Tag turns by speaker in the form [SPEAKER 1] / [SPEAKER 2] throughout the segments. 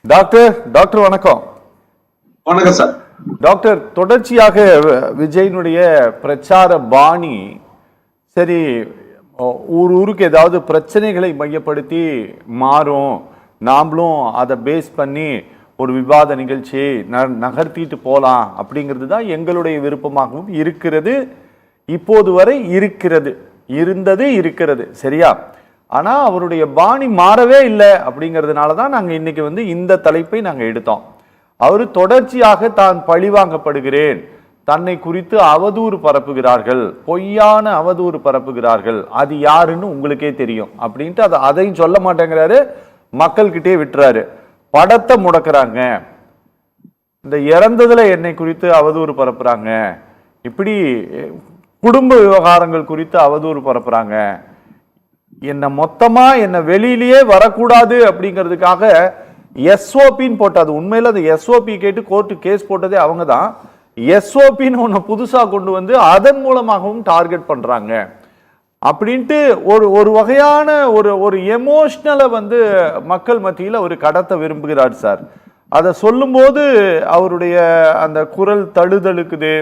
[SPEAKER 1] Doctor doctor வணக்கம்.
[SPEAKER 2] வணக்கம் sir.
[SPEAKER 1] Doctor, தொடர்ச்சியாக விஜயனுடைய பிரச்சார பாணி சரி, ஊருக்கு ஏதாவது பிரச்சனைகளை மையப்படுத்தி மாறும், நாமளும் அதை பேஸ் பண்ணி ஒரு விவாத நிகழ்ச்சியை நகர்த்திட்டு போகலாம் அப்படிங்கிறது தான் எங்களுடைய விருப்பமாகவும் இருக்கிறது. இப்போது வரை இருக்கிறது சரியா? ஆனால் அவருடைய பாணி மாறவே இல்லை அப்படிங்கிறதுனால தான் நாங்கள் இன்னைக்கு இந்த தலைப்பை நாங்கள் எடுத்தோம். அவர் தொடர்ச்சியாக தான் பழிவாங்கப்படுகிறேன், தன்னை குறித்து அவதூறு பரப்புகிறார்கள், பொய்யான அவதூறு பரப்புகிறார்கள், அது யாருன்னு உங்களுக்கே தெரியும் அப்படின்ட்டு அதையும் சொல்ல மாட்டேங்கிறாரு, மக்கள்கிட்டே விட்டுறாரு. படத்தை முடக்கிறாங்க, இந்த இறந்ததுல என்னை குறித்து அவதூறு பரப்புறாங்க, இப்படி குடும்ப விவகாரங்கள் குறித்து அவதூறு பரப்புறாங்க, என்ன வெளியிலேயே வரக்கூடாது அப்படிங்கிறதுக்காக எஸ்ஓபின்னு போட்டது. உண்மையில அது எஸ்ஓபி கேட்டு கோர்ட்டு கேஸ் போட்டதே அவங்க தான். எஸ்ஓபின்னு ஒன்று புதுசா கொண்டு வந்து அதன் மூலமாகவும் டார்கெட் பண்றாங்க அப்படின்ட்டு ஒரு வகையான ஒரு எமோஷனலை மக்கள் மத்தியில் ஒரு கடத்த விரும்புகிறார் சார். அதை சொல்லும்போது அவருடைய அந்த குரல் தழுதழுக்குது,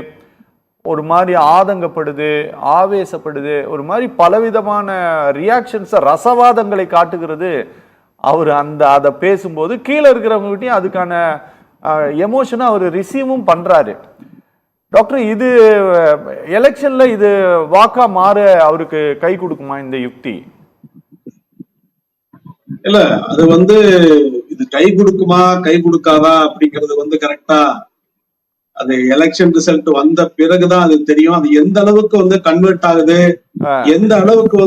[SPEAKER 1] ஒரு மாதிரி ஆதங்கப்படுது, ஆவேசப்படுது, ஒரு மாதிரி பலவிதமான ரியாக்ஷன்ஸை ரசவாதங்களை காட்டுகிறது. அவர் அதை பேசும்போது கீழே இருக்கிறவங்ககிட்டையும் அதுக்கான எமோஷனை அவர் ரிசீவும் பண்றாரு. டாக்டர், இது எலெக்ஷன்ல இது வாக்கா மாற அவருக்கு கை கொடுக்குமா இந்த யுக்தி?
[SPEAKER 2] இல்ல, அது இது கை கொடுக்குமா கை கொடுக்காதா அப்படிங்கிறது கரெக்டா அது எலெக்ஷன் ரிசல்ட் வந்த பிறகுதான் அது தெரியும். அது எந்த அளவுக்கு கன்வெர்ட் ஆகுது, எந்த அளவுக்கு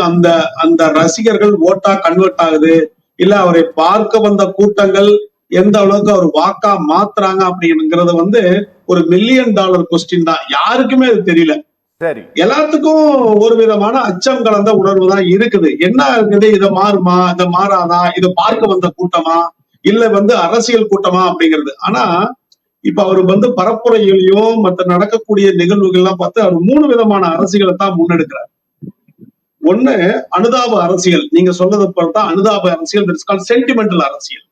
[SPEAKER 2] அந்த அந்த ரசிகர்கள் ஓட்டா கன்வெர்ட் ஆகுது, இல்ல அவரை பார்க்க வந்த கூட்டங்கள் எந்த அளவுக்கு அவர் வாக்கா மாத்துறாங்க அப்படிங்கிறது ஒரு $1 மில்லியன் கொஸ்டின் தான். யாருக்குமே அது தெரியல.
[SPEAKER 1] சரி,
[SPEAKER 2] எல்லாத்துக்கும் ஒரு விதமான அச்சம் கலந்த உணர்வு தான் இருக்குது. என்ன இருக்குது, இதை மாறுமா, இதை மாறாதா, இதை பார்க்க வந்த கூட்டமா, இல்ல அரசியல் கூட்டமா அப்படிங்கிறது. ஆனா இப்ப அவரு பரப்புரையிலையும் மற்ற நடக்கக்கூடிய நிகழ்வுகள்லாம் பார்த்து அவர் 3 விதமான அரசியலை தான் முன்னெடுக்கிறார். ஒண்ணு அனுதாப அரசியல், நீங்க சொல்றது பார்த்தா அனுதாப அரசியல், சென்டிமெண்டல் அரசியல்.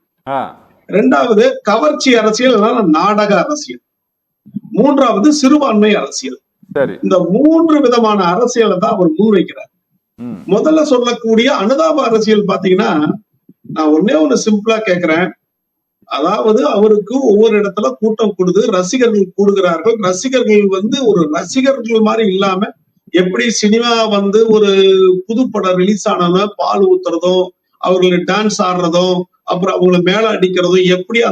[SPEAKER 2] ரெண்டாவது கவர்ச்சி அரசியல், நாடக அரசியல். மூன்றாவது சிறுபான்மை அரசியல். இந்த 3 விதமான அரசியலை தான் அவர் முன்வைக்கிறார். முதல்ல சொல்லக்கூடிய அனுதாப அரசியல் பாத்தீங்கன்னா, நான் ஒண்ணு சிம்பிளா கேக்குறேன். அதாவது அவருக்கு ஒவ்வொரு இடத்துல கூட்டம் கூடுது, ரசிகர்கள் கூடுகிறார்கள். ரசிகர்கள் ஒரு ரசிகர்கள் மாதிரி இல்லாம, எப்படி சினிமா ஒரு புதுப்படம் ரிலீஸ் ஆனவங்க பால் ஊத்துறதும், அவர்கள் டான்ஸ் ஆடுறதும், அப்புறம் அவங்களை மேல அடிக்கிறதும், எப்படி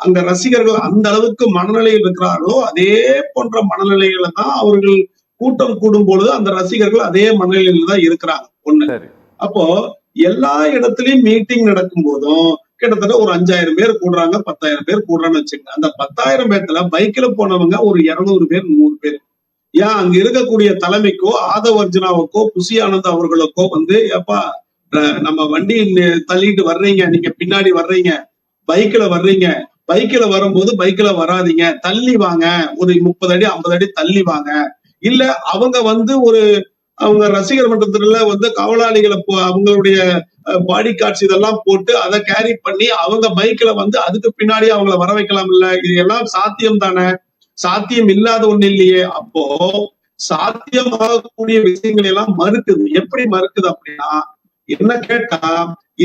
[SPEAKER 2] அங்க ரசிகர்கள் அந்த அளவுக்கு மனநிலையில் இருக்கிறார்களோ அதே போன்ற மனநிலையில தான் அவர்கள் கூட்டம் கூடும் பொழுது அந்த ரசிகர்கள் அதே மனநிலையில தான் இருக்கிறாங்க. ஒண்ணு. அப்போ எல்லா இடத்துலயும் மீட்டிங் நடக்கும் போதும் கிட்டத்தட்ட ஒரு 5000 பேர் கூடுறாங்க, 10,000 பேர் கூடுறான்னு வச்சுக்கோங்க. அந்த 10,000 பேர்த்துல பைக்ல போனவங்க ஒரு 200 பேர் 100 பேர். ஏன் அங்க இருக்கக்கூடிய தலைமைக்கோ ஆதவ அர்ஜுனாவுக்கோ புசி ஆனந்த் அவர்களுக்கோ எப்பா நம்ம வண்டி தள்ளிட்டு வர்றீங்க, நீங்க பின்னாடி வர்றீங்க, பைக்ல வர்றீங்க, பைக்ல வரும்போது பைக்ல வராதிங்க, தள்ளி வாங்க, ஒரு 30 அடி 50 அடி தள்ளி வாங்க. இல்ல அவங்க அவங்க ரசிகர் மன்றத்துல காவலாளிகளை அவங்களுடைய பாடி கார்ட்ஸ் இதெல்லாம் போட்டு அதை கேரி பண்ணி அவங்க பைக்ல அதுக்கு பின்னாடி அவங்கள வர வைக்கலாம். இல்ல, இது எல்லாம் சாத்தியம் தானே? சாத்தியம் இல்லாத ஒண்ணு இல்லையே. அப்போ சாத்தியமாகக்கூடிய விஷயங்கள் எல்லாம் மறுக்குது. எப்படி மறுக்குது அப்படின்னா, என்ன கேட்டா,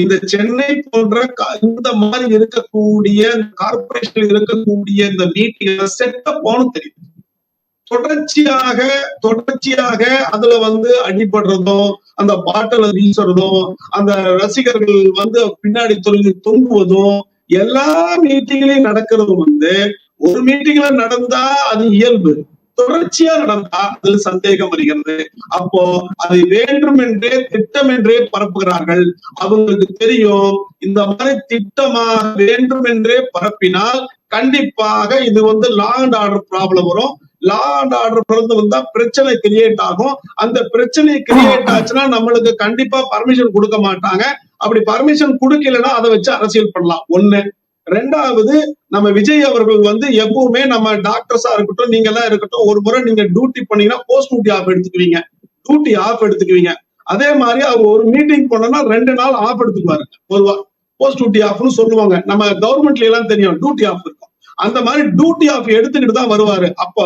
[SPEAKER 2] இந்த சென்னை போன்ற இந்த மாதிரி இருக்கக்கூடிய கார்பரேஷன் இருக்கக்கூடிய இந்த மீட்டிங் செட்டப் போனும் தெரியுது. தொடர்ச்சியாக அதுல அடிபடுறதும், அந்த பாட்டில வீசுறதும், அந்த ரசிகர்கள் பின்னாடி தொங்குவதும், எல்லா மீட்டிங்லயும் நடக்கிறதும் ஒரு மீட்டிங்ல நடந்தா அது இயல்பு, தொடர்ச்சியா நடந்தா அதுல சந்தேகம் வருகிறது. அப்போ அதை வேண்டுமென்றே திட்டமென்றே பரப்புகிறார்கள். அவங்களுக்கு தெரியும், இந்த மாதிரி திட்டமாக வேண்டுமென்றே பரப்பினால் கண்டிப்பாக இது லா அண்ட் ஆர்டர் ப்ராப்ளம் வரும். லா அண்ட் ஆர்டர் பிறந்து வந்தா பிரச்சனை கிரியேட் ஆகும். அந்த பிரச்சனை கிரியேட் ஆச்சுன்னா நம்மளுக்கு கண்டிப்பா பர்மிஷன் கொடுக்க மாட்டாங்க. அப்படி பர்மிஷன் கொடுக்கலன்னா அதை வச்சு அரசியல் பண்ணலாம். ஒண்ணு. ரெண்டாவது, நம்ம விஜய் அவர்கள் எப்பவுமே நம்ம டாக்டர்ஸா இருக்கட்டும், நீங்க எல்லாம் இருக்கட்டும், ஒரு முறை நீங்க டியூட்டி பண்ணீங்கன்னா போஸ்ட் டியூட்டி ஆஃப் எடுத்துக்குவீங்க, டியூட்டி ஆஃப் எடுத்துக்குவீங்க. அதே மாதிரி அவர் ஒரு மீட்டிங் போனோம்னா 2 நாள் ஆஃப் எடுத்துக்குவாருங்க பொதுவா. போஸ்ட் டியூட்டி ஆஃப்னு சொல்லுவாங்க. நம்ம கவர்மெண்ட்ல எல்லாம் தெரியும் டியூட்டி ஆஃப் இருக்கும். அந்த மாதிரி டியூட்டி ஆஃப் எடுத்துக்கிட்டு தான் வருவாரு. அப்போ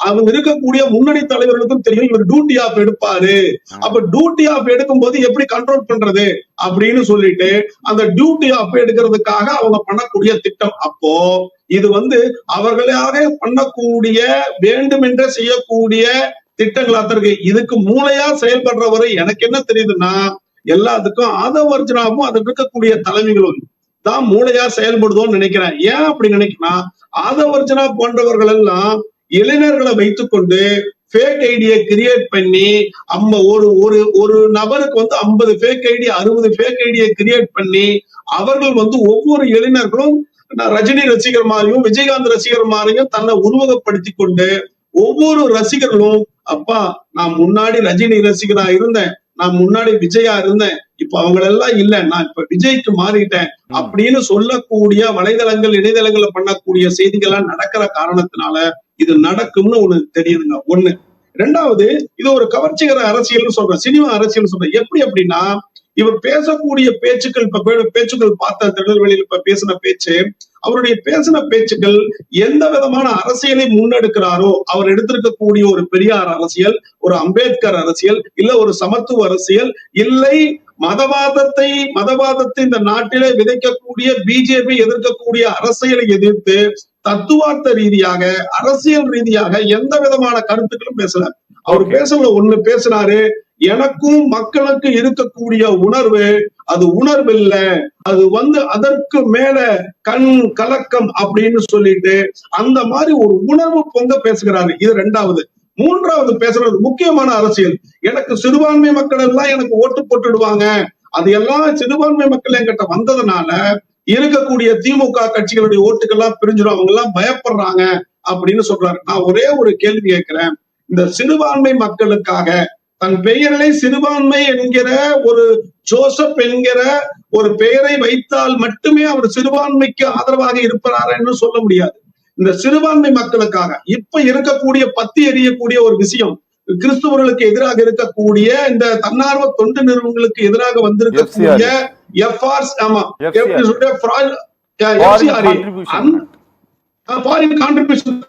[SPEAKER 2] அவங்க இருக்கக்கூடிய முன்னணி தலைவர்களுக்கும் தெரியும் இவர் டியூட்டி ஆஃப் எடுப்பாரு. அப்ப டியூட்டி ஆஃப் எடுக்கும் போது எப்படி கண்ட்ரோல் பண்றது அப்படின்னு சொல்லிட்டு அந்த டியூட்டி ஆஃப் எடுக்கிறதுக்காக அவங்க பண்ணக்கூடிய திட்டம். அப்போ இது அவர்களாக பண்ணக்கூடிய வேண்டுமென்றே செய்யக்கூடிய திட்டங்களா இருக்கு. இதுக்கு மூளையா செயல்படுறவரு எனக்கு என்ன தெரியுதுன்னா எல்லாத்துக்கும் ஆதவர்ஜனாவும் அதில் இருக்கக்கூடிய தலைமைகளும் தான் மூளையா செயல்படுதோன்னு நினைக்கிறேன். ஏன் அப்படி நினைக்கிறேன்னா ஆதவர்ஜனா போன்றவர்கள் எல்லாம் இளைஞர்களை வைத்துக்கொண்டு ஃபேக் ஐடியை கிரியேட் பண்ணி ஒரு நபருக்கு 50 ஃபேக் ஐடி 60 ஃபேக் ஐடியை கிரியேட் பண்ணி அவர்கள் ஒவ்வொரு இளைஞர்களும் ரஜினி ரசிகர் மாதிரியும் விஜயகாந்த் ரசிகர் மாதிரியும் தன்னை உருவகப்படுத்தி கொண்டு ஒவ்வொரு ரசிகர்களும் அப்பா நான் முன்னாடி ரஜினி ரசிகரா இருந்தேன், நான் முன்னாடி விஜயா இருந்தேன், இப்ப அவங்களெல்லாம் இல்ல, நான் இப்ப விஜய்க்கு மாறிட்டேன் அப்படின்னு சொல்லக்கூடிய வலைதளங்கள் இணையதளங்கள்ல பண்ணக்கூடிய செய்திகள்லாம் நடக்கிற காரணத்தினால இது நடக்கும்னு ஒண்ணு தெரியுதுங்க. ஒண்ணு. ரெண்டாவது, இது ஒரு கவர்ச்சிகர அரசியல் சொல்றேன், சினிமா அரசியல் சொல்றேன். எப்படி அப்படின்னா இவர் பேசக்கூடிய பேச்சுக்கள், பேச்சுக்கள் பார்த்த திருநெல்வேலியில் இப்ப பேசின பேச்சு, அவருடைய பேசின பேச்சுக்கள் எந்த விதமான அரசியலை முன்னெடுக்கிறாரோ, அவர் எடுத்திருக்கக்கூடிய ஒரு பெரியார் அரசியல், ஒரு அம்பேத்கர் அரசியல், இல்ல ஒரு சமத்துவ அரசியல், இல்லை மதவாதத்தை இந்த நாட்டிலே விதைக்கக்கூடிய பிஜேபி எதிர்க்கக்கூடிய அரசியலை எதிர்த்து தத்துவார்த்த ரீதியாக அரசியல் ரீதியாக எந்த விதமான கருத்துக்களும் பேசல. அவர் பேசல ஒண்ணு பேசினாரு, எனக்கும் மக்களுக்கு இருக்கக்கூடிய உணர்வு அது உணர்வு இல்ல, அது அதற்கு மேல கண் கலக்கம் அப்படின்னு சொல்லிட்டு அந்த மாதிரி ஒரு உணர்வு பொங்க பேசுகிறாரு. இது ரெண்டாவது. மூன்றாவது பேசுறது முக்கியமான அரசியல். எனக்கு சிறுபான்மை மக்கள் எல்லாம் எனக்கு ஓட்டு போட்டுடுவாங்க, அது எல்லாம் சிறுபான்மை மக்கள் என்கிட்ட வந்ததுனால இருக்கக்கூடிய திமுக கட்சிகளுடைய ஓட்டுக்கெல்லாம் பிரிஞ்சிடும், அவங்க எல்லாம் பயப்படுறாங்க அப்படின்னு சொல்றாரு. நான் ஒரே ஒரு கேள்வி கேட்கிறேன், இந்த சிறுபான்மை மக்களுக்காக தன் பெயரிலே சிறுபான்மை என்கிற ஒரு ஜோசப் என்கிற ஒரு பெயரை வைத்தால் மட்டுமே அவர் சிறுபான்மைக்கு ஆதரவாக இருப்பாருன்னு சொல்ல முடியாது. இந்த சிறுபான்மை மக்களுக்காக இப்ப இருக்கக்கூடிய பத்தி எறியக்கூடிய ஒரு விஷயம், கிறிஸ்துவர்களுக்கு எதிராக இருக்கக்கூடிய இந்த தன்னார்வ தொண்டு நிறுவனங்களுக்கு எதிராக வந்திருக்கக்கூடிய ஃபாரின் கான்ட்ரிபியூஷன்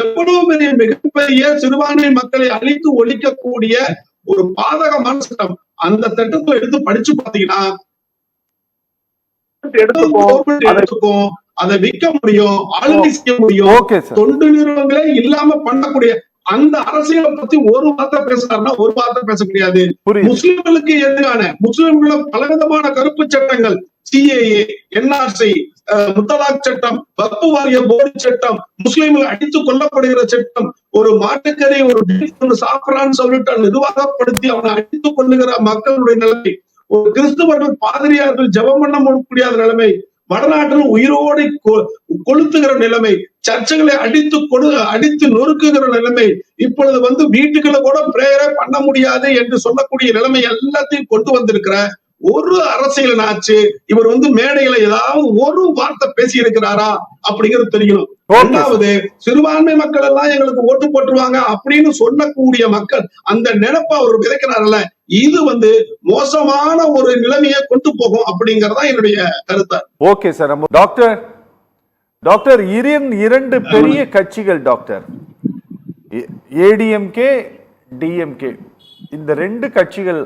[SPEAKER 2] எவ்வளவு பெரிய மிகப்பெரிய சிறுபான்மை மக்களை அழித்து ஒழிக்கக்கூடிய ஒரு பாதகமான சட்டம். அந்த திட்டத்தை எடுத்து படிச்சு பாத்தீங்கன்னா எடுத்துக்கும் அதை விற்க முடியும், ஆளுநர் செய்ய முடியும், தொண்டு நிறுவனங்களே இல்லாம பண்ணக்கூடிய அந்த அரசியலை பத்தி ஒரு வார்த்தை பேசுறாருன்னா ஒரு வார்த்தை பேச முடியாது. முஸ்லிம்களுக்கு எதிரான முஸ்லிம்கள பலவிதமான கருப்பு சட்டங்கள், சிஏஏ, என்ஆர்சி, முத்தலாக் சட்டம், வக்பு வாரிய போர்டு சட்டம், முஸ்லிம்கள் அடித்துக் கொல்லப்படுகிற சட்டம், ஒரு மாட்டுக்கறி ஒரு சாப்பிடான்னு சொல்லிட்டு நிர்வாகப்படுத்தி அவனை அடித்துக் கொள்ளுகிற மக்களுடைய நிலைமை, ஒரு கிறிஸ்துவர்கள் பாதிரியார்கள் ஜெபம் பண்ண முடியாத நிலைமை, வடநாட்டில் உயிரோடு கொளுத்துகிற நிலைமை, சர்ச்சைகளை அடித்து நொறுக்குகிற நிலைமை, இப்பொழுது வீட்டுகளை கூட பிரேயரே பண்ண முடியாது என்று சொல்லக்கூடிய நிலைமை எல்லாத்தையும் கொண்டு வந்திருக்கிற ஒரு அரசியலாச்சு இவர் மேடையில ஏதாவது ஒரு வார்த்தை பேசி இருக்கிறாரா அப்படிங்கிறது தெரியணும். இரண்டாவது, சிறுபான்மை மக்கள் எல்லாம் எங்களுக்கு ஓட்டு போட்டுருவாங்க அப்படின்னு சொல்லக்கூடிய மக்கள் அந்த நினைப்ப அவர் விதைக்கிறாருல்ல, இது மோசமான ஒரு நிலைமையை கொண்டு போகும் அப்படிங்கறதா என்னுடைய கருத்து.
[SPEAKER 1] Okay sir. டாக்டர் இரண்டு பெரிய கட்சிகள் டாக்டர், ஏடிஎம்கே, டிஎம்கே, இந்த ரெண்டு கட்சிகள்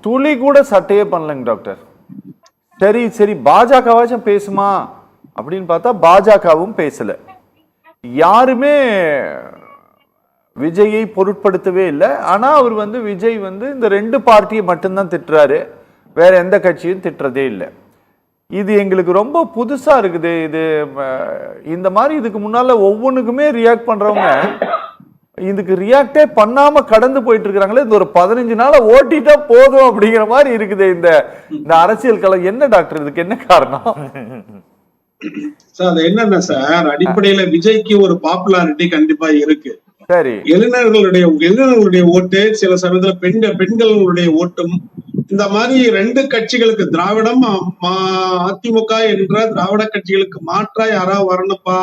[SPEAKER 1] துளி கூட சட்டையே பண்ணலங்க டாக்டர். சரி பாஜகவாச்சும் பேசுமா அப்படின்னு பார்த்தா பாஜகவும் பேசல, யாருமே விஜயை பொருட்படுத்தவே இல்லை. ஆனா அவர் விஜய் இந்த ரெண்டு பார்ட்டியை மட்டும்தான் திட்டுறாரு, வேற எந்த கட்சியும் திட்டுறதே இல்லை. இது எங்களுக்கு ரொம்ப புதுசா இருக்குது. இது இந்த மாதிரி இதுக்கு முன்னால ஒவ்வொன்றுக்குமே ரியாக்ட் பண்றவங்க இதுக்கு ரியாக்டே பண்ணாம கடந்து போயிட்டு இருக்கிறாங்களே, இந்த ஒரு 15 நாள ஓட்டிட்டா போதும் அப்படிங்கிற மாதிரி இருக்குது இந்த அரசியல் களம். என்ன டாக்டர் இதுக்கு என்ன காரணம்?
[SPEAKER 2] சார் அது என்னன்னா சார், அடிப்படையில விஜய்க்கு ஒரு பாப்புலாரிட்டி கண்டிப்பா இருக்கு.
[SPEAKER 1] சரி,
[SPEAKER 2] இளைஞர்களுடைய ஓட்டு, சில சமயத்துல பெண்களுடைய ஓட்டும், இந்த மாதிரி ரெண்டு கட்சிகளுக்கு திராவிடம் அதிமுக என்ற திராவிட கட்சிகளுக்கு மாற்றா யாராவது வரணுப்பா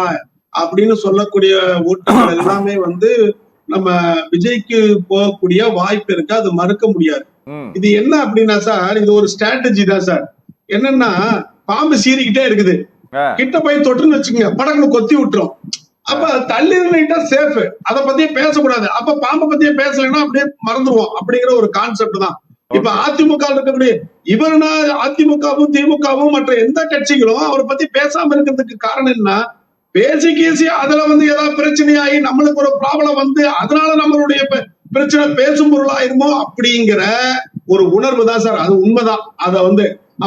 [SPEAKER 2] அப்படின்னு சொல்லக்கூடிய ஓட்டுகள் எல்லாமே நம்ம விஜய்க்கு போகக்கூடிய வாய்ப்பு இருக்கு, அது மறுக்க முடியாது. இது என்ன அப்படின்னா சார், இது ஒரு ஸ்ட்ராட்டஜி தான் சார். என்னன்னா பாம்பு சீறிக்கிட்டே இருக்குது, கிட்ட போய் தொட்டுன்னு வச்சுக்கோங்க, படக்குன்னு கொத்தி விட்டுரும். அப்ப தள்ளி நின்னுட்டா சேஃப், அத பத்தியே பேசக்கூடாது. அப்ப பாம்பை பத்தியே பேசலைன்னா அப்படியே மறந்துடுவோம் அப்படிங்கிற ஒரு கான்செப்ட் தான். இப்ப அதிமுக இருக்கக்கூடிய இவருனா அதிமுகவும் திமுகவும் மற்ற எந்த கட்சிகளும் அவரை பத்தி பேசாம இருக்கிறதுக்கு காரணம் என்ன? பேசி கேசி அதுல ஏதாவது பிரச்சனையாகி நம்மளுக்கு ஒரு ப்ராப்ளம் அதனால நம்மளுடைய பிரச்சனை பேசும் பொருள் ஆயிருமோ அப்படிங்கிற ஒரு உணர்வு தான் சார். அது உண்மைதான். அத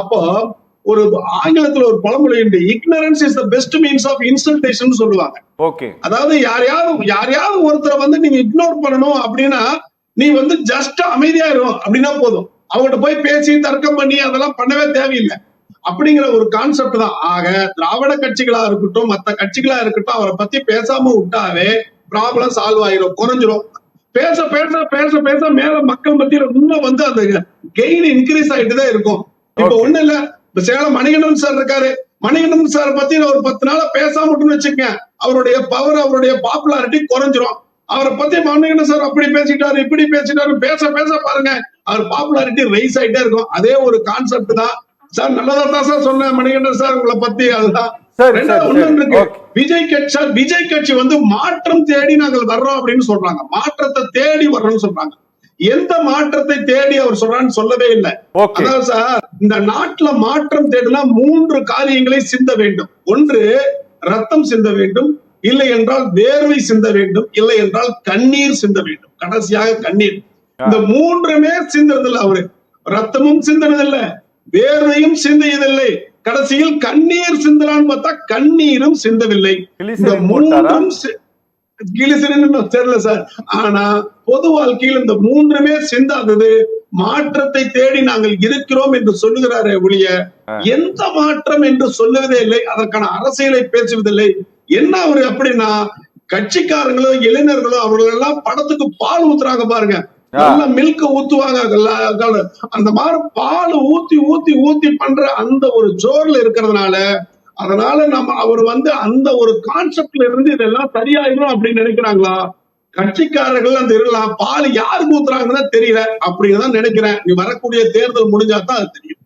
[SPEAKER 2] அப்போ ஒரு ஆங்கிலத்துல ஒரு பழமொழி உண்டு, ignorance is the best means of insultation சொல்லுவாங்க. அதாவது யாரையாவது ஒருத்தரை நீங்க இக்னோர் பண்ணணும் அப்படின்னா நீ ஜஸ்ட் அமைதியாயிரும் அப்படின்னா போதும். அவங்ககிட்ட போய் பேசி தர்க்கம் பண்ணி அதெல்லாம் பண்ணவே தேவையில்லை அப்படிங்கிற ஒரு கான்செப்ட் தான். ஆக திராவிட கட்சிகளா இருக்கட்டும் மத்த கட்சிகளா இருக்கட்டும் அவரை பத்தி பேசாம விட்டாவே ப்ராப்ளம் சால்வ் ஆயிரும், குறைஞ்சிரும். பேச பேச பேச பேச மேல மக்கள் மத்தியில இன்னும் அந்த கெயின் இன்க்ரீஸ் ஆயிட்டு தான் இருக்கும். இப்ப ஒண்ணு இல்ல, இப்ப சேலம் மணிகண்டன் சார் இருக்காரு, மணிகண்டன் சார் பத்தி ஒரு 10 நாளா பேசாம விட்டுன்னு வச்சுக்கங்க, அவருடைய பவர் அவருடைய பாப்புலாரிட்டி குறைஞ்சிரும். அவரை பத்தி மணிகண்டன் சார் அப்படி பேசிட்டாரு இப்படி பேசிட்டாரு பேச பேச பாருங்க அவர் பாப்புலாரிட்டி ரைஸ் ஆயிட்டே இருக்கும். அதே ஒரு கான்செப்ட் தான் சார். நல்லதா தான் சார் சொன்னேன் மணிகண்டன் சார் உங்களை பத்தி. அதுதான் விஜய் கட்சி மாற்றம் தேடி நாங்கள் வர்றோம் அப்படின்னு சொல்றாங்க. மாற்றத்தை தேடி வர்றோம்னு சொல்றாங்க. எந்த மாற்றத்தை தேடி அவர் சொல்றான்னு சொல்லவே இல்லை. அதாவது சார், இந்த நாட்டுல மாற்றம் தேடினா 3 காரியங்களை சிந்த வேண்டும். ஒன்று ரத்தம் சிந்த வேண்டும், இல்லை என்றால் வேர்வை சிந்த வேண்டும், இல்லை என்றால் கண்ணீர் சிந்த வேண்டும். கடைசியாக கண்ணீர். இந்த 3மே சிந்ததில்லை. அவரு ரத்தமும் சிந்தனதில்லை, வேர்வையும் சிந்தியதில்லை, கடைசியில் கண்ணீர் சிந்தலான்னு பார்த்தா கண்ணீரும் சிந்தவில்லை. இந்த 3ம் தெரியல சார். ஆனா பொது வாழ்க்கையில் இந்த 3மே சிந்தாதது மாற்றத்தை தேடி நாங்கள் இருக்கிறோம் என்று சொல்லுகிறாரே ஒழிய எந்த மாற்றம் என்று சொல்லுவதே இல்லை. அதற்கான அரசியலை பேசுவதில்லை. என்ன அவரு அப்படின்னா, கட்சிக்காரங்களோ இளைஞர்களோ அவர்கள் எல்லாம் படத்துக்கு பால் ஊத்துறாங்க பாருங்க, நல்லா மில்க் ஊத்துவாங்க, அந்த மாதிரி பால் ஊத்தி ஊத்தி ஊத்தி பண்ற அந்த ஒரு ஜோர்ல இருக்கிறதுனால அதனால அவர் அந்த ஒரு கான்செப்ட்ல இருந்து இதெல்லாம் சரியாயிடும் அப்படின்னு நினைக்கிறாங்களா? கட்சிக்காரர்கள் இருக்கலாம், பால் யாருக்கு ஊத்துறாங்கன்னு தெரியல அப்படின்னு தான் நினைக்கிறேன். நீ வரக்கூடிய தேர்தல் முடிஞ்சாதான் அது தெரியும்.